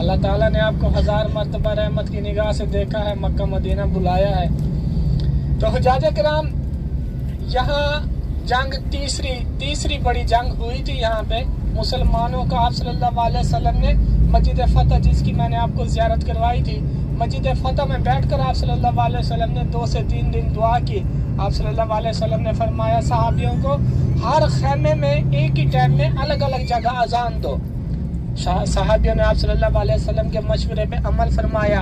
اللہ ताला ने आपको 1000 मरतबा रहमत की निगाह से देखा है, मक्का मदीना बुलाया है। तो हुज्जाज किराम, यहाँ जंग तीसरी बड़ी जंग हुई थी। यहाँ पे मुसलमानों का आप सल्लल्लाहु अलैहि वसल्लम ने मस्जिद फतह, जिसकी मैंने आपको ज़ियारत करवाई थी, मस्जिद फतह में बैठकर आप सल्लल्लाहु अलैहि वसल्लम ने 2 से 3 दिन दुआ की। आप सल्लल्लाहु अलैहि वसल्लम ने फरमाया सहाबियों को हर खैमे में एक ही टाइम में अलग अलग जगह अजान दो। सहाबियों ने आप सल्लल्लाहु अलैहि वसल्लम के मशवरे पे अमल फरमाया,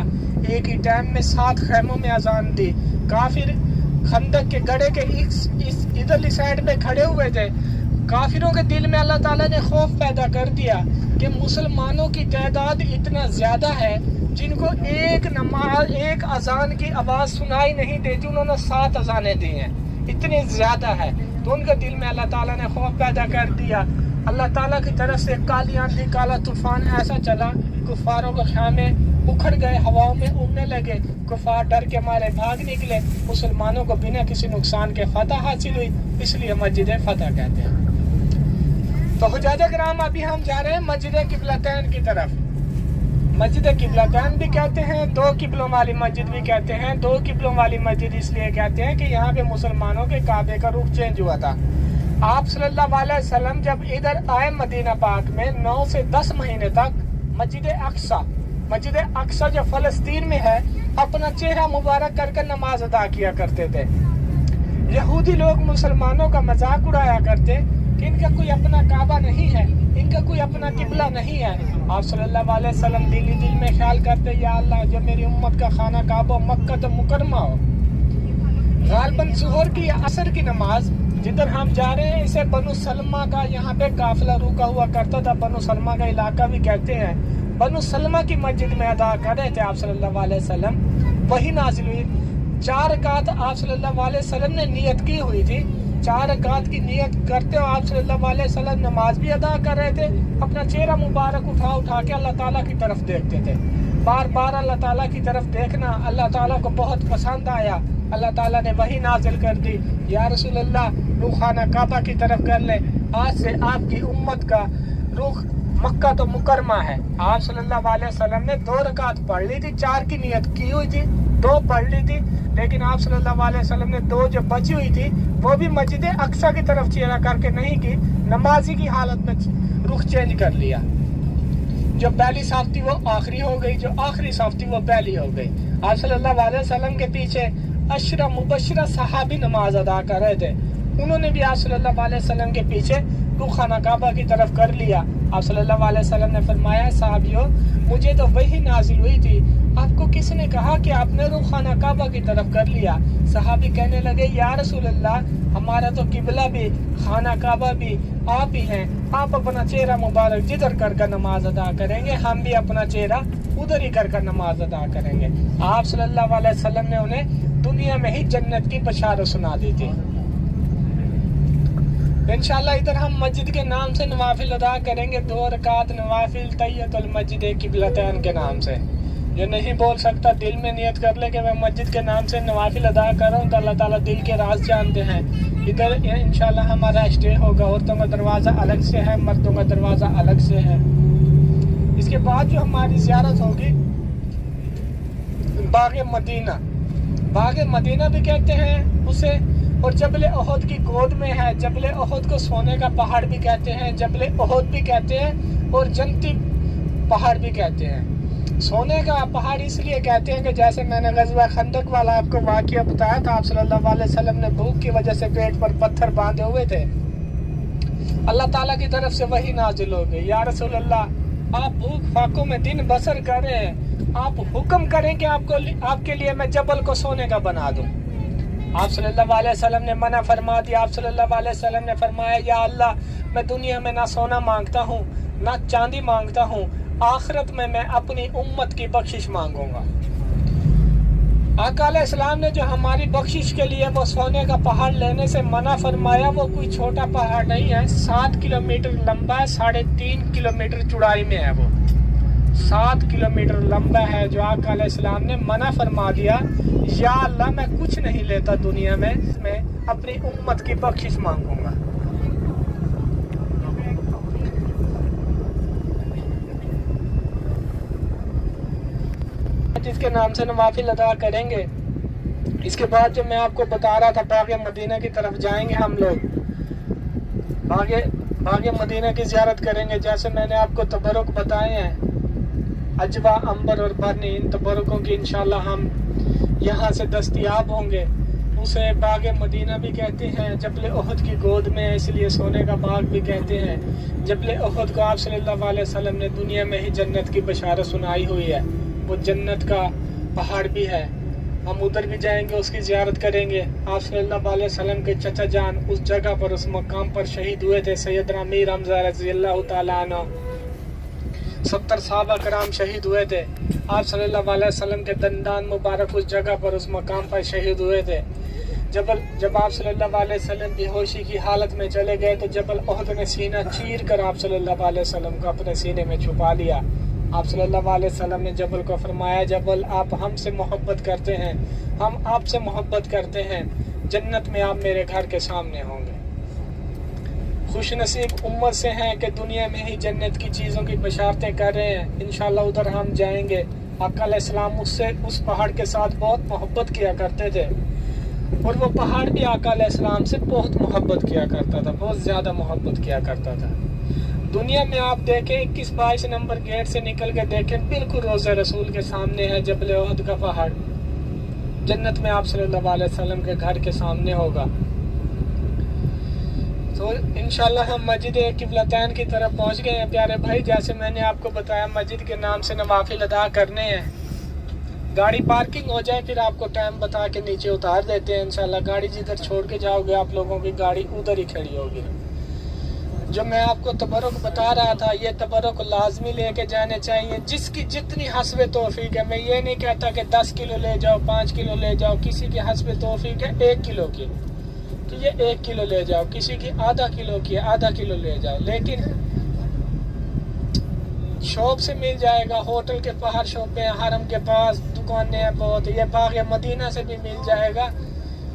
एक ही टाइम में 7 खैमों में अजान दी। काफिर खंदक के गड़े के इधरली साइड में खड़े हुए थे। काफिरों के दिल में अल्लाह ताला ने खौफ पैदा कर दिया कि मुसलमानों की तादाद इतना ज़्यादा है जिनको एक अजान की आवाज़ सुनाई नहीं देती, उन्होंने 7 अजानें दी हैं, इतनी ज़्यादा है। तो उनके दिल में अल्लाह ताला ने खौफ पैदा कर दिया। अल्लाह ताला की तरफ से काली आंधी, काला तूफान ऐसा चला, कुफारों के खाने उखड़ गए, हवाओं में उड़ने लगे। कुफार डर के मारे भाग निकले। मुसलमानों को बिना किसी नुकसान के फतह हासिल हुई, इसलिए मस्जिद फतह कहते हैं। तो हुज्जाज किराम, अभी हम जा रहे हैं मस्जिद किबलतैन की तरफ। मस्जिद किबलतैन भी कहते हैं, 2 किबलों वाली मस्जिद भी कहते हैं। 2 किबलों वाली मस्जिद इसलिए कहते हैं कि यहाँ पे मुसलमानों के काबे का रुख चेंज हुआ था। आप सल्लल्लाहु अलैहि वसल्लम जब इधर आए मदीना पाक में 9 से 10 महीने तक मस्जिद अक्सा जो फलस्तीन में है, अपना चेहरा मुबारक करके नमाज अदा किया करते थे। यहूदी लोग मुसलमानों का मजाक उड़ाया करते कि इनका कोई अपना काबा नहीं है, इनका कोई अपना किबला नहीं है। आप सल्लल्लाहु अलैहि वसल्लम दिल में ख्याल करते, या अल्लाह जो मेरी उम्मत का खाना काबा मक्का मुकरमा हो। गालबन zuhur की या असर की नमाज जिधर हम जा रहे हैं, इसे बनु सलमा का यहाँ पे काफिला रुका हुआ करता था, बनु सलमा का इलाका भी कहते हैं। बनु सलमा की मस्जिद में अदा कर रहे थे आप सल्लल्लाहु अलैहि वसल्लम। वही नाजिल हुई। 4 रकात आप सल्लल्लाहु अलैहि वसल्लम ने नियत की हुई थी। 4 रकात की नियत करते हो आप सल्लल्लाहु अलैहि वसल्लम नमाज भी अदा कर रहे थे, अपना चेहरा मुबारक उठा के अल्लाह ताला की तरफ देखते थे। बार बार अल्लाह ताला की तरफ देखना अल्लाह ताला को बहुत पसंद आया। अल्लाह ताला ने वही नाजिल कर दी, या रसूल अल्लाह, रुख खाना काबा की तरफ कर ले, आज से आपकी उम्मत का रुख मक्का तो मुकरमा है। आप सल्लल्लाहु अलैहि वसल्लम ने 2 रकात पढ़ ली थी, 4 की नियत की हुई थी, 2 पढ़ ली थी, लेकिन आप सल्लल्लाहु अलैहि वसल्लम ने 2 जो बची हुई थी वो भी मस्जिद अक्सा की तरफ चेहरा करके नहीं की, नमाजी की हालत में रुख चेंज कर लिया। जो पहली साफ थी वो आखिरी हो गई, जो आखिरी साफ थी वो पहली हो गई। आप सल्लल्लाहु अलैहि वसल्लम के पीछे अशरा मुबशरा सहाबी नमाज अदा कर रहे थे, उन्होंने भी आप सल्लल्लाहु अलैहि वसल्लम के पीछे रुख खाना काबा की तरफ कर लिया। आप सल्लल्लाहु अलैहि वसल्लम ने फरमाया, साहबियों, मुझे तो वही नाजिल हुई थी, आपको किसने कहा कि आपने रुख खाना काबा की तरफ कर लिया? सहाबी कहने लगे, या रसूल अल्लाह, हमारा तो किबला भी खाना काबा भी आप ही हैं, आप अपना चेहरा मुबारक जिधर कर नमाज अदा करेंगे, हम भी अपना चेहरा उधर ही कर नमाज अदा करेंगे। आप सल्लल्लाहु अलैहि वसल्लम ने उन्हें दुनिया में ही जन्नत की बशारत सुना दी थी। इंशाल्लाह इधर हम मस्जिद के नाम से नवाफिल अदा करेंगे, 2 रकात नवाफिल तहियतुल मस्जिद किबलतैन के नाम से। जो नहीं बोल सकता दिल में नियत कर ले कि मैं मस्जिद के नाम से नवाफिल अदा कर रहा हूँ, तो अल्लाह ताला दिल के राज जानते हैं। इधर इंशाल्लाह हमारा स्टे होगा, औरतों का दरवाज़ा अलग से है, मर्दों का दरवाज़ा अलग से है। इसके बाद जो हमारी ज़ियारत होगी बाग मदीना भी कहते हैं उसे, और जबल ओहद की गोद में है। जबल ओहद को सोने का पहाड़ भी कहते हैं, जबल ओहद भी कहते हैं, और जन्नती पहाड़ भी कहते हैं। सोने का पहाड़ इसलिए कहते हैं कि जैसे मैंने गज़वा खंदक वाला आपको वाक़या बताया था, आप सल्लल्लाहु अलैहि वसल्लम ने भूख की वजह से पेट पर पत्थर बांधे हुए थे। अल्लाह ताला की तरफ से वही नाजिल हो गई, या रसूल अल्लाह, आप भूख फाकों में दिन बसर करें, आप हुक्म करें कि आपके लिए मैं जबल को सोने का बना दूं। आप सल्लल्लाहु अलैहि वसल्लम ने मना फरमा दिया। आप सल्लल्लाहु अलैहि वसल्लम ने फरमाया, या अल्लाह, मैं दुनिया में ना सोना मांगता हूँ ना चांदी मांगता हूँ, आखिरत में मैं अपनी उम्मत की बख्शिश मांगूंगा। आका अलैहिस्सलाम ने जो हमारी बख्शिश के लिए वो सोने का पहाड़ लेने से मना फरमाया, वो कोई छोटा पहाड़ नहीं है, 7 किलोमीटर लंबा है, 3.5 किलोमीटर चौड़ाई में है। वो 7 किलोमीटर लंबा है, जो आका अलैहिस्सलाम ने मना फरमा दिया, या अल्लाह, मैं कुछ नहीं लेता दुनिया में, मैं अपनी उम्मत की बख्शिश मांगूंगा। مسجد کے نام سے نوافل ادا کریں گے. اس کے بعد جو میں آپ کو بتا رہا تھا باغ مدینہ کی طرف جائیں گے ہم لوگ. باغ مدینہ کی زیارت کریں گے. جیسے میں نے آپ کو تبرک بتائے ہیں، عجوہ، عنبر اور برنی، ان تبرکوں کی انشاءاللہ ہم یہاں سے دستیاب ہوں گے. اسے باغ مدینہ بھی کہتے ہیں. جبل احد کی گود میں، اس لیے سونے کا باغ بھی کہتے ہیں. جبل احد کو آپ صلی اللہ علیہ وسلم نے دنیا میں ہی جنت کی بشارت سنائی ہوئی ہے. وہ جنت کا پہاڑ بھی ہے. ہم ادھر بھی جائیں گے، اس کی زیارت کریں گے. آپ صلی اللہ علیہ وسلم کے چچا جان اس جگہ پر، اس مقام پر شہید ہوئے تھے. سیدنا امیر حمزہ رضی اللہ تعالیٰ عنہ، 70 صحابہ کرام شہید ہوئے تھے. آپ صلی اللہ علیہ وسلم کے دندان مبارک اس جگہ پر، اس مقام پر شہید ہوئے تھے. جب آپ صلی اللہ علیہ وسلم بے ہوشی کی حالت میں چلے گئے تو جبل احد نے سینہ چیر کر آپ صلی اللہ علیہ وسلم کو اپنے سینے میں چھپا لیا. آپ صلی اللہ علیہ وسلم نے جبل کو فرمایا، جبل آپ ہم سے محبت کرتے ہیں، ہم آپ سے محبت کرتے ہیں، جنت میں آپ میرے گھر کے سامنے ہوں گے. خوش نصیب امت سے ہیں کہ دنیا میں ہی جنت کی چیزوں کی بشارتیں کر رہے ہیں. انشاءاللہ ادھر ہم جائیں گے. آقا علیہ السلام اس پہاڑ کے ساتھ بہت محبت کیا کرتے تھے، اور وہ پہاڑ بھی آقا علیہ السلام سے بہت محبت کیا کرتا تھا، بہت زیادہ محبت کیا کرتا تھا. دنیا میں آپ دیکھیں 21-22 نمبر گیٹ سے نکل کے دیکھیں، بالکل روضہ رسول کے سامنے ہے جبل احد کا پہاڑ. جنت میں آپ صلی اللہ علیہ وسلم کے گھر کے سامنے ہوگا. تو انشاءاللہ ہم مسجد قبلتین کی طرف پہنچ گئے ہیں پیارے بھائی. جیسے میں نے آپ کو بتایا مسجد کے نام سے نوافل ادا کرنے ہیں. گاڑی پارکنگ ہو جائے پھر آپ کو ٹائم بتا کے نیچے اتار دیتے ہیں انشاءاللہ. گاڑی جدھر چھوڑ کے جاؤ گے آپ لوگوں کی گاڑی ادھر ہی کھڑی ہوگی. جو میں آپ کو تبرک بتا رہا تھا، یہ تبرک لازمی لے کے جانے چاہیے، جس کی جتنی حسب توفیق ہے. میں یہ نہیں کہتا کہ 10 کلو لے جاؤ، 5 کلو لے جاؤ. کسی کی حسب توفیق ہے 1 کلو کی تو یہ 1 کلو لے جاؤ. کسی کی آدھا کلو کی آدھا کلو لے جاؤ. لیکن شاپ سے مل جائے گا، ہوٹل کے باہر شاپیں ہیں، حرم کے پاس دکانیں ہیں بہت. یہ باغ مدینہ سے بھی مل جائے گا.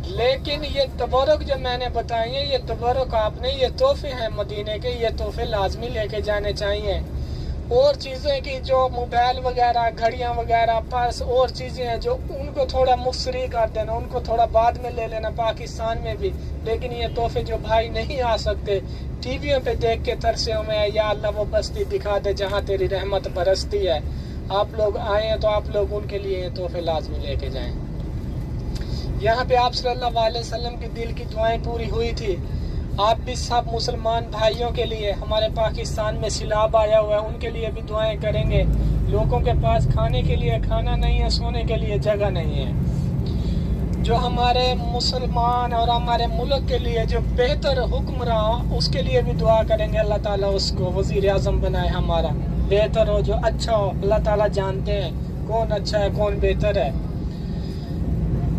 لیکن یہ تبرک جو میں نے بتائی ہیں، یہ تبرک آپ نے، یہ تحفے ہیں مدینے کے، یہ تحفے لازمی لے کے جانے چاہیے. اور چیزیں کی جو موبائل وغیرہ، گھڑیاں وغیرہ، پرس، اور چیزیں ہیں جو ان کو تھوڑا مفسری کر دینا، ان کو تھوڑا بعد میں لے لینا پاکستان میں بھی. لیکن یہ تحفے جو بھائی نہیں آ سکتے، ٹی ویوں پہ دیکھ کے ترسے ہوئے ہیں، یا اللہ وہ بستی دکھا دے جہاں تیری رحمت برستی ہے. آپ لوگ آئے ہیں تو آپ لوگ ان کے لیے یہ تحفے لازمی لے کے جائیں. یہاں پہ آپ صلی اللہ علیہ وسلم کی دل کی دعائیں پوری ہوئی تھی. آپ بھی سب مسلمان بھائیوں کے لیے، ہمارے پاکستان میں سیلاب آیا ہوا ہے، ان کے لیے بھی دعائیں کریں گے. لوگوں کے پاس کھانے کے لیے کھانا نہیں ہے، سونے کے لیے جگہ نہیں ہے. جو ہمارے مسلمان اور ہمارے ملک کے لیے جو بہتر حکمراں، اس کے لیے بھی دعا کریں گے. اللہ تعالیٰ اس کو وزیر اعظم بنائے ہمارا، بہتر ہو، جو اچھا ہو. اللہ تعالیٰ جانتے ہیں کون اچھا ہے کون بہتر ہے.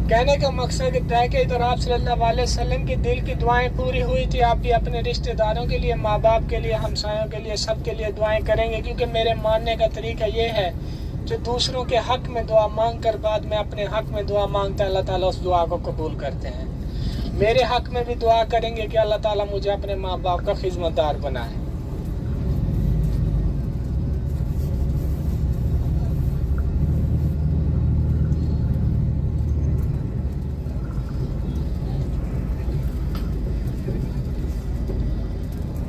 کہنے کا مقصد ہے کہ ادھر آپ صلی اللہ علیہ وسلم کی دل کی دعائیں پوری ہوئی تھی. آپ بھی اپنے رشتہ داروں کے لیے، ماں باپ کے لیے، ہمسایوں کے لیے، سب کے لیے دعائیں کریں گے. کیونکہ میرے ماننے کا طریقہ یہ ہے، جو دوسروں کے حق میں دعا مانگ کر بعد میں اپنے حق میں دعا مانگتا ہے، اللہ تعالیٰ اس دعا کو قبول کرتے ہیں. میرے حق میں بھی دعا کریں گے کہ اللہ تعالیٰ مجھے اپنے ماں باپ کا خدمت دار بنائے.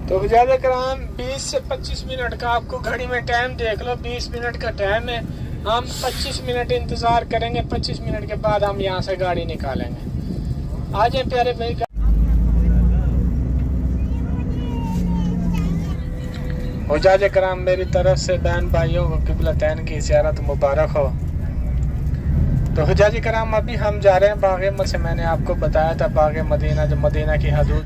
تو حجاج کرام 20 سے 25 منٹ کا آپ کو گھڑی میں ٹائم دیکھ لو، 20 منٹ کا ٹائم ہے. ہم 25 منٹ انتظار کریں گے. 25 منٹ کے بعد ہم یہاں سے گاڑی نکالیں گے. آ جائیں پیارے بھائی. حجاج کرام میری طرف سے بہن بھائیوں کو قبلتین کی زیارت مبارک ہو. تو حجاج کرام ابھی ہم جا رہے ہیں باغ سے، میں نے آپ کو بتایا تھا باغ مدینہ جو مدینہ کی حدود